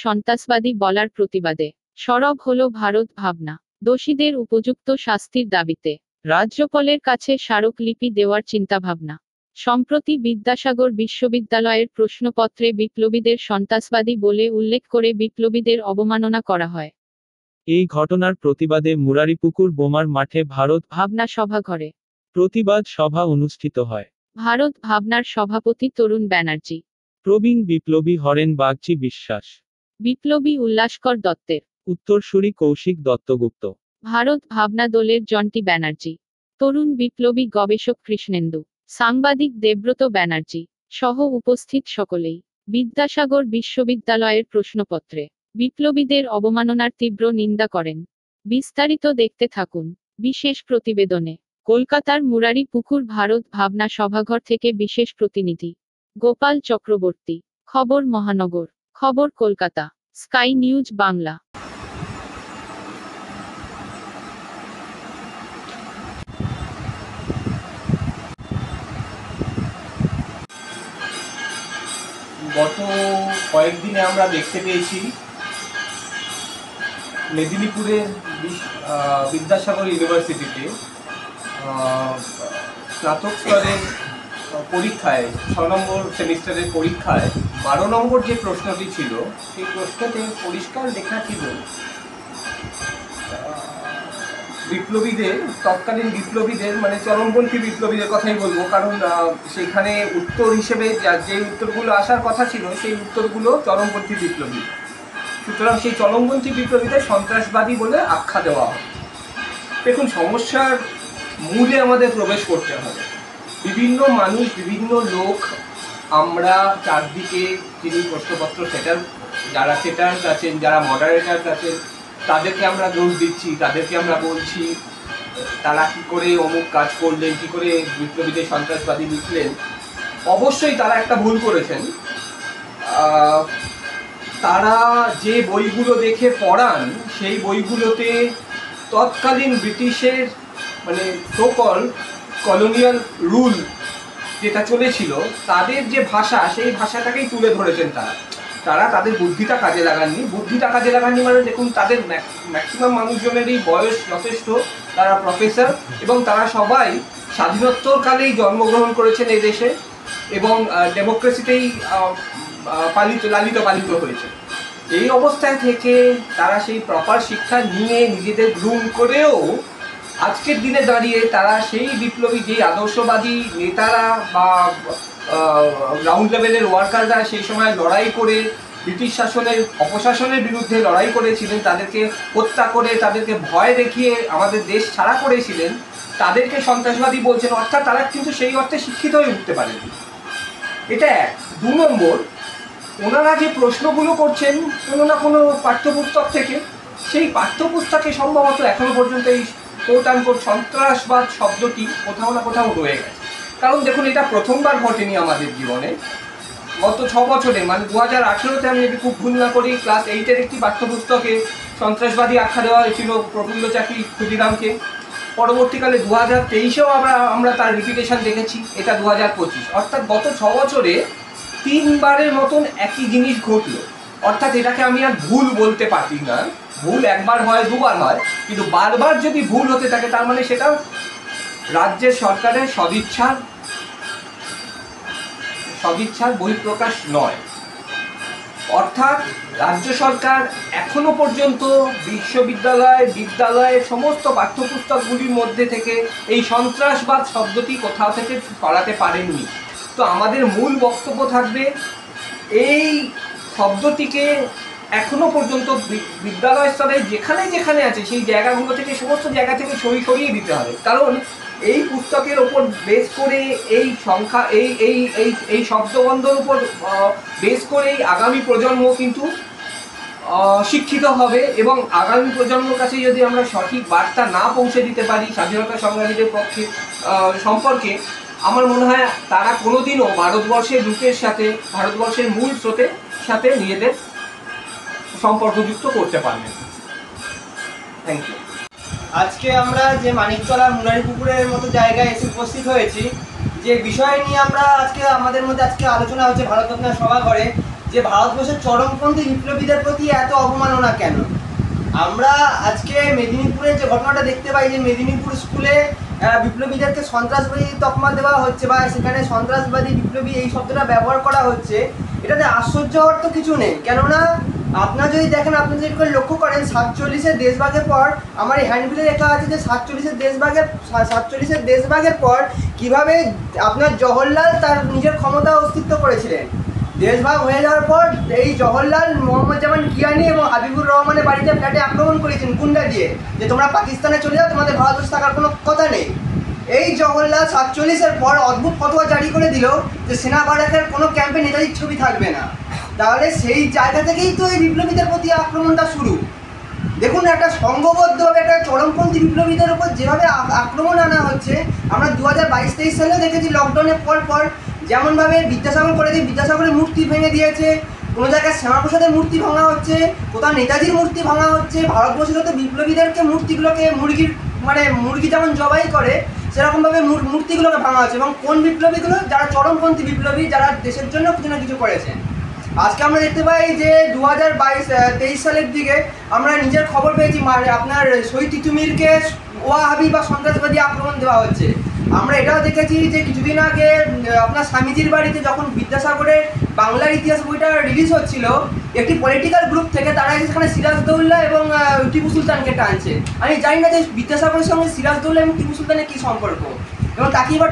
সন্ত্রাসবাদী বলার প্রতিবাদে সরব হলো ভারত ভাবনা। দোষীদের উপযুক্ত শাস্তির দাবিতে রাজ্যপালের কাছে স্মারকলিপি দেওয়ার চিন্তাভাবনা। সম্প্রতি বিদ্যাসাগর বিশ্ববিদ্যালয়ের প্রশ্নপত্রে বিপ্লবীদের সন্ত্রাসবাদী বলে উল্লেখ করে বিপ্লবীদের অবমাননা করা হয়। এই ঘটনার প্রতিবাদে মুরারিপুকুর বোমার মাঠে ভারত ভাবনা সভাঘরে প্রতিবাদ সভা অনুষ্ঠিত হয়। ভারত ভাবনার সভাপতি তরুণ ব্যানার্জি, প্রবীণ বিপ্লবী হরেন বাগচি বিশ্বাস, বিপ্লবী উল্লাসকর দত্তের, উত্তরসূরি কৌশিক দত্তগুপ্ত, ভারত ভাবনা দলের জন্টি ব্যানার্জি, তরুণ বিপ্লবী গবেষক কৃষ্ণেন্দু, সাংবাদিক দেবব্রত ব্যানার্জি সহ উপস্থিত সকলেই বিদ্যাসাগর বিশ্ববিদ্যালয়ের প্রশ্নপত্রে বিপ্লবীদের অবমাননার তীব্র নিন্দা করেন। বিস্তারিত দেখতে থাকুন বিশেষ প্রতিবেদনে। কলকাতার মুরারি পুকুর ভারত ভাবনা সভাঘর থেকে বিশেষ প্রতিনিধি গোপাল চক্রবর্তী। খবর মহানগর। খবর কলকাতা। Sky news Bangla. গত কয়েকদিনে আমরা দেখতে পেয়েছি মেদিনীপুরের বিদ্যাসাগর ইউনিভার্সিটিতে স্নাতক স্তরের পরীক্ষায় 6 নম্বর সেমিস্টারের পরীক্ষায় 12 নম্বর যে প্রশ্নটি ছিল সেই প্রশ্নতে পরিষ্কার লেখা ছিল বিপ্লবীদের, তৎকালীন বিপ্লবীদের মানে চরমপন্থী বিপ্লবীদের কথাই বলবো, কারণ সেখানে উত্তর হিসেবে যে উত্তরগুলো আসার কথা ছিল সেই উত্তরগুলো চরমপন্থী বিপ্লবী। সুতরাং সেই চরমপন্থী বিপ্লবীদের সন্ত্রাসবাদী বলে আখ্যা দেওয়া হয়। দেখুন, সমস্যার মূলে আমাদের প্রবেশ করতে হবে। বিভিন্ন মানুষ, বিভিন্ন লোক, আমরা চারদিকে যিনি প্রশ্নপত্র যারা সেটার্স আছেন, যারা মডারেটার্স আছেন, তাদেরকে আমরা দোষ দিচ্ছি, তাদেরকে আমরা বলছি তারা কী করে অমুক কাজ করলেন, কী করে বিপ্লবীদের সন্ত্রাসবাদী লিখলেন। অবশ্যই তারা একটা ভুল করেছেন। তারা যে বইগুলো দেখে পড়ান সেই বইগুলোতে তৎকালীন ব্রিটিশের মানে সোকল কলোনিয়াল রুল যেটা চলেছিল তাদের যে ভাষা, সেই ভাষাটাকেই তুলে ধরেছেন। তারা তাদের বুদ্ধিটা কাজে লাগাননি মানে দেখুন, তাদের ম্যাক্সিমাম মানুষজনেরই বয়স যথেষ্ট, তারা প্রফেসর এবং তারা সবাই স্বাধীনোত্তরকালেই জন্মগ্রহণ করেছেন এই দেশে এবং ডেমোক্রেসিতেই লালিত পালিত হয়েছে। এই অবস্থায় থেকে তারা সেই প্রপার শিক্ষা নিয়ে নিজেদের গ্রুম করেও আজকের দিনে দাঁড়িয়ে তারা সেই বিপ্লবী যে আদর্শবাদী নেতারা বা গ্রাউন্ড লেভেলের ওয়ার্কাররা সেই সময় লড়াই করে ব্রিটিশ শাসনের অপশাসনের বিরুদ্ধে লড়াই করেছিলেন, তাদেরকে হত্যা করে তাদেরকে ভয় দেখিয়ে আমাদের দেশ ছাড়া করেছিলেন, তাদেরকে সন্ত্রাসবাদী বলছেন। অর্থাৎ তারা কিন্তু সেই অর্থে শিক্ষিত হয়ে উঠতে পারেন। এটা এক। 2 নম্বর, ওনারা যে প্রশ্নগুলো করছেন কোনো না কোনো পাঠ্যপুস্তক থেকে, সেই পাঠ্যপুস্তকে সম্ভবত এখনো পর্যন্ত এই কোট আনকোট সন্ত্রাসবাদ শব্দটি কোথাও না কোথাও রয়ে গেছে। কারণ দেখুন, এটা প্রথমবার ঘটেনি আমাদের জীবনে। গত 6 বছরে মানে 2018-তে আমি যদি খুব ভুল না করি ক্লাস 8-এর একটি পাঠ্যপুস্তকে সন্ত্রাসবাদী আখ্যা দেওয়া হয়েছিল প্রফুল্ল চাকি ক্ষুদিরামকে। পরবর্তীকালে 2023-এও আমরা তার রিপিটেশন দেখেছি। এটা 2025। অর্থাৎ গত 6 বছরে 3 বারের মতন একই জিনিস ঘটলো। অর্থাৎ এটাকে আমি আর ভুল বলতে পারি না। ভুল একবার হয়, 2 বার হয়, কিন্তু বারবার যদি ভুল হতে থাকে তার মানে সেটা রাজ্যের সরকারের সদিচ্ছার বহিঃপ্রকাশ নয়। অর্থাৎ রাজ্য সরকার এখনো পর্যন্ত বিদ্যালয়ের সমস্ত পাঠ্যপুস্তকগুলির মধ্যে থেকে এই সন্ত্রাসবাদ শব্দটি কোথাও থেকে সরাতে পারেননি। তো আমাদের মূল বক্তব্য থাকবে এই শব্দটিকে এখনো পর্যন্ত বিদ্যালয় স্তরে যেখানে যেখানে আছে সেই জায়গাগুলো থেকে, সমস্ত জায়গা থেকে সরিয়ে দিতে হবে। কারণ এই পুস্তকের ওপর বেস করে এই সংখ্যা এই শব্দবন্ধর উপর বেস করেই আগামী প্রজন্ম কিন্তু শিক্ষিত হবে এবং আগামী প্রজন্মের কাছে যদি আমরা সঠিক বার্তা না পৌঁছে দিতে পারি স্বাধীনতা সংগ্রামীদের পক্ষে সম্পর্কে, আমার মনে হয় তারা কোনোদিনও ভারতবর্ষের রুটের সাথে, ভারতবর্ষের মূল স্রোতের সাথে নিজেদের সম্পর্কযুক্ত করতে পারবেন। Thank you. আজকে আমরা যে মানিকতলা মুরারি পুকুরের মতো জায়গায় এসে উপস্থিত হয়েছি, যে বিষয় নিয়ে আমরা আজকে আমাদের মধ্যে আলোচনা হচ্ছে ভারত ভাবনা সভাঘরে, যে ভারতবর্ষের চরমপন্থী বিপ্লবীদের প্রতি এত অবমাননা কেন? আমরা আজকে মেদিনীপুরে যে ঘটনাটা দেখতে পাই, যে মেদিনীপুর স্কুলে বিপ্লবীদেরকে সন্ত্রাসবাদী তকমা দেওয়া হচ্ছে বা সেখানে সন্ত্রাসবাদী বিপ্লবী এই শব্দটা ব্যবহার করা হচ্ছে, এটাতে আশ্চর্য হওয়ার তো কিছু নেই। কেননা আপনারা যদি দেখেন, আপনি যদি একটু লক্ষ্য করেন, 47-এর দেশভাগের পর, আমার এই হ্যান্ডবিলে লেখা আছে যে 47-এর দেশভাগের পর কিভাবে আপনার জওহরলাল তার নিজের ক্ষমতা অস্তিত্ব করেছিলেন। দেশভাগ হয়ে যাওয়ার পর এই জওহরলাল মোহাম্মদ জামান কিয়ানি এবং হাবিবুর রহমানের বাড়িতে ফ্ল্যাটে আক্রমণ করেছেন গুন্ডা দিয়ে, যে তোমরা পাকিস্তানে চলে যাও, তোমাদের ভারতবর্ষে থাকার কোনো কথা নেই। এই জওহরলাল 47-এর পর অদ্ভুত ফতোয়া জারি করে দিল যে সেনা বারাকের কোনো ক্যাম্পে নেতাজির ছবি থাকবে না। তাহলে সেই জায়গা থেকেই তো এই বিপ্লবীদের প্রতি আক্রমণটা শুরু। দেখুন, একটা সংঘবদ্ধভাবে একটা চরমপন্থী বিপ্লবীদের উপর যেভাবে আক্রমণ আনা হচ্ছে, আমরা 2022-23 সালেও দেখেছি। লকডাউনের পর যেমনভাবে বিদ্যাসাগর কলেজে বিদ্যাসাগরের মূর্তি ভেঙে দিয়েছে, কোনো জায়গায় শ্যামাপ্রসাদের মূর্তি ভাঙা হচ্ছে, কোথাও নেতাজির মূর্তি ভাঙা হচ্ছে। ভারতবর্ষে তো বিপ্লবীদেরকে মূর্তিগুলোকে মুরগি যেমন জবাই করে সেরকমভাবে মূর্তিগুলোকে ভাঙা হচ্ছে। এবং কোন বিপ্লবীগুলো? যারা চরমপন্থী বিপ্লবী, যারা দেশের জন্য কিছু না কিছু করেছে। আজকে আমরা দেখতে পাই যে 2022-23 সালের দিকে আমরা নিজের খবর পেয়েছি, আপনার শহীদ তিতুমিরকে ওয়াহাবি বা সন্ত্রাসবাদী আক্রমণ দেওয়া হচ্ছে। আমরা এটাও দেখেছি যে কিছুদিন আগে আপনার স্বামীজির বাড়িতে যখন বিদ্যাসাগরের বাংলার ইতিহাস বইটা রিলিজ হচ্ছিল, একটি পলিটিক্যাল গ্রুপ থেকে তারা সেখানে সিরাজদৌল্লা এবং টিপু সুলতানকে টানছে। আমি জানি না যে বিদ্যাসাগরের সঙ্গে সিরাজদৌল্লা এবং টিপু সুলতানের কী সম্পর্ক, এবং তাকে এবার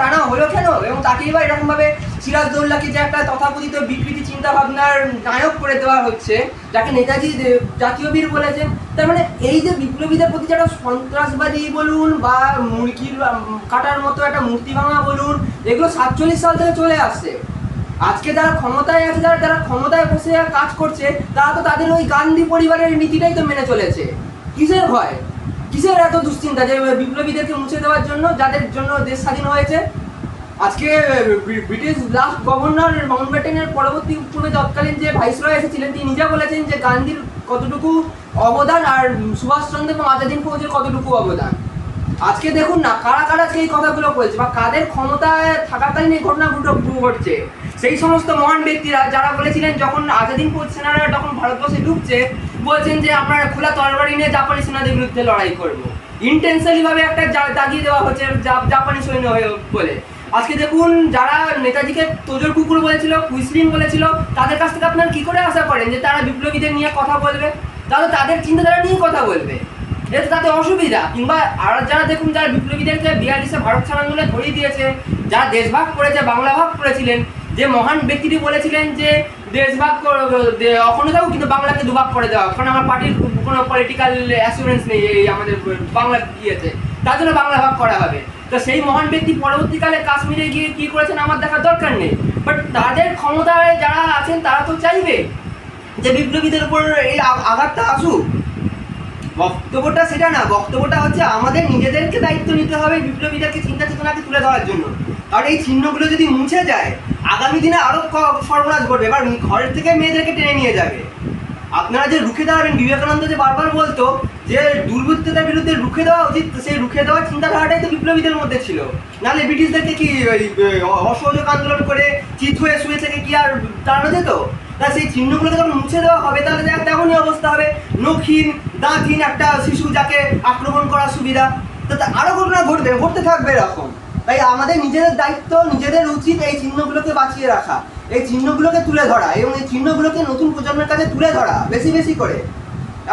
টানা হলো কেন, এবং তাকে এবার এরকমভাবে সিরাজদৌল্লাকে যে একটা তথাকথিত বিকৃতি চিন্তাভাবনার নায়ক করে দেওয়া হচ্ছে, যাকে নেতাজি জাতীয় বীর বলেছেন। তার মানে এই যে বিপ্লবীদের প্রতি যারা সন্ত্রাসবাদী বলুন বা মুরগির কাটার মতো একটা মূর্তি ভাঙা বলুন, এগুলো 47 সাল থেকে চলে আসছে। আজকে যারা ক্ষমতায় আছে, যারা ক্ষমতায় বসে কাজ করছে, তারা তো তাদের ওই গান্ধী পরিবারের নীতিটাই তো মেনে চলেছে। কিসের ভয়, কিসের এত দুশ্চিন্তা যে বিপ্লবীদেরকে মুছে দেওয়ার জন্য, যাদের জন্য দেশ স্বাধীন হয়েছে? আজকে ব্রিটিশ লাস্ট গভর্নর মাউন্টব্যাটেনের পরবর্তী পূর্বে তৎকালীন যে ভাইসরয় এসেছিলেন, তিনি নিজে বলেছেন যে গান্ধীর কতটুকু অবদান আর সুভাষচন্দ্র এবং আজাদিন ফৌজের কতটুকু অবদান। আজকে দেখুন না, কারা কারা সেই কথাগুলো বলছে বা কাদের ক্ষমতায় থাকাকালীন এই ঘটনাগুলো ঘটছে। সেই সমস্ত মহান ব্যক্তিরা যারা বলেছিলেন যখন আজাদিন ফৌজ সেনারা যখন ভারতবর্ষে ঢুকছে, বলছেন যে আমরা খোলা তরবারি নিয়ে জাপানি সেনাদের বিরুদ্ধে লড়াই করব। ইন্টেনশনালি ভাবে একটা দাগিয়ে দেওয়া হচ্ছে জাপানি সৈন্য হয়ে বলে। আজকে দেখুন, যারা নেতাজিকে তোজর কুকুর বলেছিল, কুইসলিন বলেছিল, তাদের কাছ থেকে আপনারা কি করে আশা করেন যে তারা বিপ্লবীদের নিয়ে কথা বলবে? তাহলে তাদের চিন্তাধারা নিয়ে কথা বলবে, এটা তাতে অসুবিধা। কিংবা আর যারা দেখুন, যারা বিপ্লবীদেরকে 42-এ ভারত ছাড় আন্দোলনে ধরিয়ে দিয়েছে, যারা দেশভাগ করেছে, বাংলা ভাগ করেছিলেন, যে মহান ব্যক্তিটি বলেছিলেন যে দেশভাগ অখণ্ড থাকুক কিন্তু বাংলাকে দুভাগ করে দেওয়া, কারণ আমার পার্টির কোনো পলিটিক্যাল অ্যাসুরেন্স নেই এই আমাদের বাংলা ইয়েতে, তার জন্য বাংলা ভাগ করা হবে। তো সেই মহান ব্যক্তি পরবর্তীকালে কাশ্মীরে গিয়ে কী করেছেন আমার দেখার দরকার নেই, বাট তাদের ক্ষমতায় যারা আছেন তারা তো চাইবে যে বিপ্লবীদের উপর এই আঘাতটা আসুক। বক্তব্যটা সেটা না, বক্তব্যটা হচ্ছে আমাদের নিজেদেরকে দায়িত্ব নিতে হবে বিপ্লবীদেরকে চিন্তা চেতনাকে তুলে ধরার জন্য। কারণ এই চিহ্নগুলো যদি মুছে যায়, আগামী দিনে আরও সর্বনাশ ঘটবে। এবার ঘরের থেকে মেয়েদেরকে টেনে নিয়ে যাবে। আপনারা যে রুখে দাঁড়াবেন, বিবেকানন্দ যে বারবার বলতো যে দুর্বৃত্ততার বিরুদ্ধে রুখে দেওয়া উচিত, সেই রুখে দেওয়ার চিন্তাধারাটাই তো বিপ্লবীদের মধ্যে ছিল। নাহলে ব্রিটিশদেরকে কি অসহযোগ আন্দোলন করে চিত হয়ে শুয়ে থেকে কি আর দাঁড়ানো যেত? তা সেই চিহ্নগুলোকে যখন মুছে দেওয়া হবে, তাহলে তেমনই অবস্থা হবে। নখহীন দাঁতহীন একটা শিশু যাকে আক্রমণ করার সুবিধা, তাতে আরও ঘটনা ঘটতে থাকবে এরকম। তাই আমাদের নিজেদের দায়িত্ব, নিজেদের উচিত এই চিহ্নগুলোকে বাঁচিয়ে রাখা, এই চিহ্নগুলোকে তুলে ধরা এবং এই চিহ্নগুলোকে নতুন প্রজন্মের কাছে তুলে ধরা বেশি বেশি করে।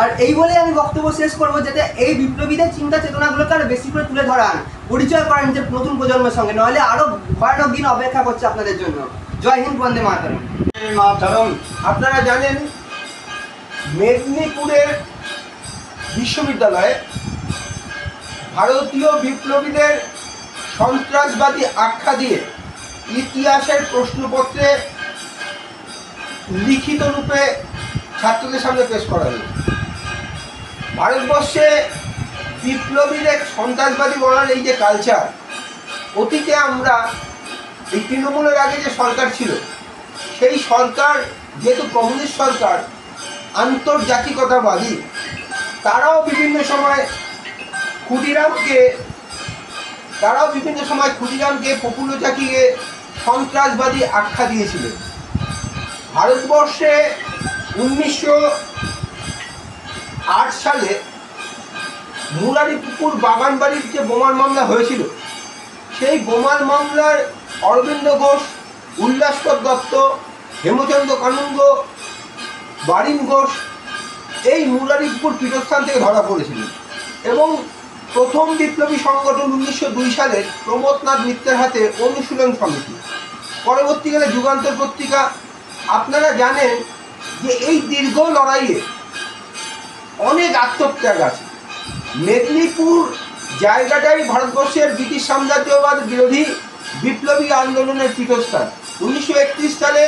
আর এই বলে আমি বক্তব্য শেষ করবো, যাতে এই বিপ্লবীদের চিন্তা চেতনাগুলোকে আরো বেশি করে তুলে ধরান, পরিচয় করেন যে নতুন প্রজন্মের সঙ্গে, নাহলে আরো ভয়ানক দিন অপেক্ষা করছে আপনাদের জন্য। জয় হিন্দ, বন্দে মাতরম। আপনারা জানেন মেদিনীপুরের বিশ্ববিদ্যালয়ে ভারতীয় বিপ্লবীদের সন্ত্রাসবাদী আখ্যা দিয়ে ইতিহাসের প্রশ্নপত্রে লিখিত রূপে ছাত্রদের সামনে পেশ করা হলো। ভারতবর্ষে বিপ্লবীদের সন্ত্রাসবাদী বলার এই যে কালচার, অতীতে আমরা এই তৃণমূলের আগে যে সরকার ছিল, সেই সরকার যেহেতু কমিউনিস্ট সরকার, আন্তর্জাতিকতাবাদী, তারাও বিভিন্ন সময় ক্ষুদিরামকে প্রফুল্ল চাকিকে সন্ত্রাসবাদী আখ্যা দিয়েছিলেন। ভারতবর্ষে 1908 সালে মুরারিপুকুর বাগানবাড়ির যে বোমার মামলা হয়েছিল, সেই বোমার মামলার অরবিন্দ ঘোষ, উল্লাসকর দত্ত, হেমচন্দ্র কানুঙ্গ, বারিন ঘোষ এই মুরারিপুকুর পীঠস্থান থেকে ধরা পড়েছিলেন। এবং প্রথম বিপ্লবী সংগঠন 1902 সালের প্রমথনাথ মিত্রের হাতে অনুশীলন সমিতি, পরবর্তীকালে যুগান্তর পত্রিকা। আপনারা জানেন যে এই দীর্ঘ লড়াইয়ে অনেক আত্মত্যাগ আছে। মেদিনীপুর জায়গাটাই ভারতবর্ষের ব্রিটিশ সাম্রাজ্যবাদ বিরোধী বিপ্লবী আন্দোলনের পীঠস্থান। 1931 সালে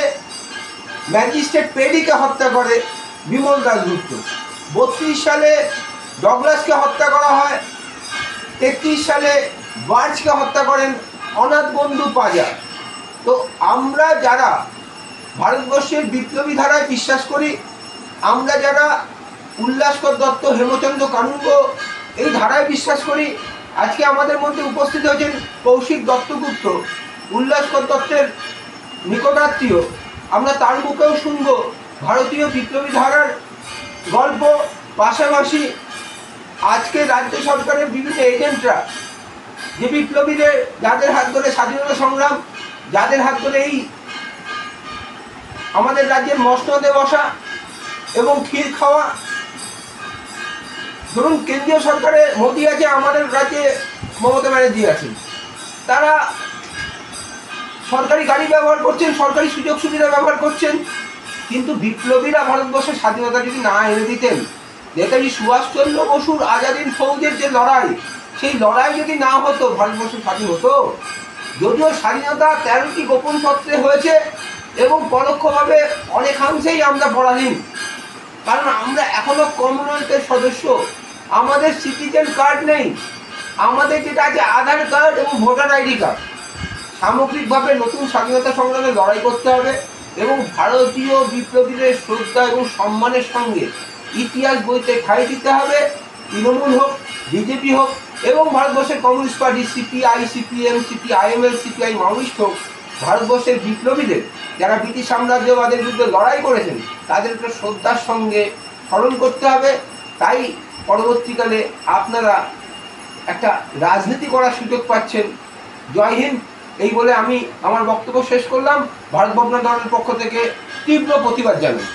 ম্যাজিস্ট্রেট পেডিকে হত্যা করে বিমল দাশগুপ্ত। 32 সালে ডগলাসকে হত্যা করা হয়। 33 সালে বার্চকে হত্যা করেন অনাথ বন্ধু পাজা। তো আমরা যারা ভারতবর্ষের বিপ্লবী ধারায় বিশ্বাস করি, আমরা যারা উল্লাসকর দত্ত, হেমচন্দ্র কানুঙ্গ এই ধারায় বিশ্বাস করি, আজকে আমাদের মধ্যে উপস্থিত হয়েছেন কৌশিক দত্তগুপ্ত, উল্লাসকর দত্তের নিকটাত্মীয়। আমরা তার মুখেও শুনব ভারতীয় বিপ্লবী ধারার গল্প। পাশাপাশি আজকে রাজ্য সরকারের বিভিন্ন এজেন্টরা যে বিপ্লবীদের, যাদের হাত ধরে স্বাধীনতা সংগ্রাম, যাদের হাত ধরে এই আমাদের রাজ্যের মসনদে বসা এবং ক্ষীর খাওয়া, ধরুন কেন্দ্রীয় সরকারে মোদী আছে, আমাদের রাজ্যে মমতা ব্যানার্জি আছেন, তারা সরকারি গাড়ি ব্যবহার করছেন, সরকারি সুযোগ সুবিধা ব্যবহার করছেন। কিন্তু বিপ্লবীরা ভারতবর্ষের স্বাধীনতা যদি না এনে দিতেন, নেতাজি সুভাষচন্দ্র বসুর আজাদিন ফৌজের যে লড়াই, সেই লড়াই যদি না হতো, ভারতবর্ষ স্বাধীন হতো? যদিও স্বাধীনতা 13টি গোপন সূত্রে হয়েছে এবং পরোক্ষভাবে অনেকাংশেই আমরা পরাধীন, কারণ আমরা এখনো কমনওয়েলথের সদস্য, আমাদের সিটিজেন কার্ড নেই, আমাদের যেটা আছে আধার কার্ড এবং ভোটার আইডি কার্ড। সামগ্রিকভাবে নতুন স্বাধীনতা সংগ্রামে লড়াই করতে হবে এবং ভারতীয় বিপ্লবীদের শ্রদ্ধা এবং সম্মানের সঙ্গে ইতিহাস বইতে ঠাঁই দিতে হবে। তৃণমূল হোক, বিজেপি হোক এবং ভারতবর্ষের communist party, CPI, CPM, CPIML, CPI Maoist হোক, ভারতবর্ষের বিপ্লবীদের যারা ব্রিটিশ সাম্রাজ্যবাদের বিরুদ্ধে লড়াই করেছেন, তাদেরকে শ্রদ্ধার সঙ্গে স্মরণ করতে হবে। তাই পরবর্তীকালে আপনারা একটা রাজনীতি করার সুযোগ পাচ্ছেন। জয় হিন্দ, এই বলে আমি আমার বক্তব্য শেষ করলাম। ভারত ভাবনা দলের পক্ষ থেকে তীব্র প্রতিবাদ জানাই।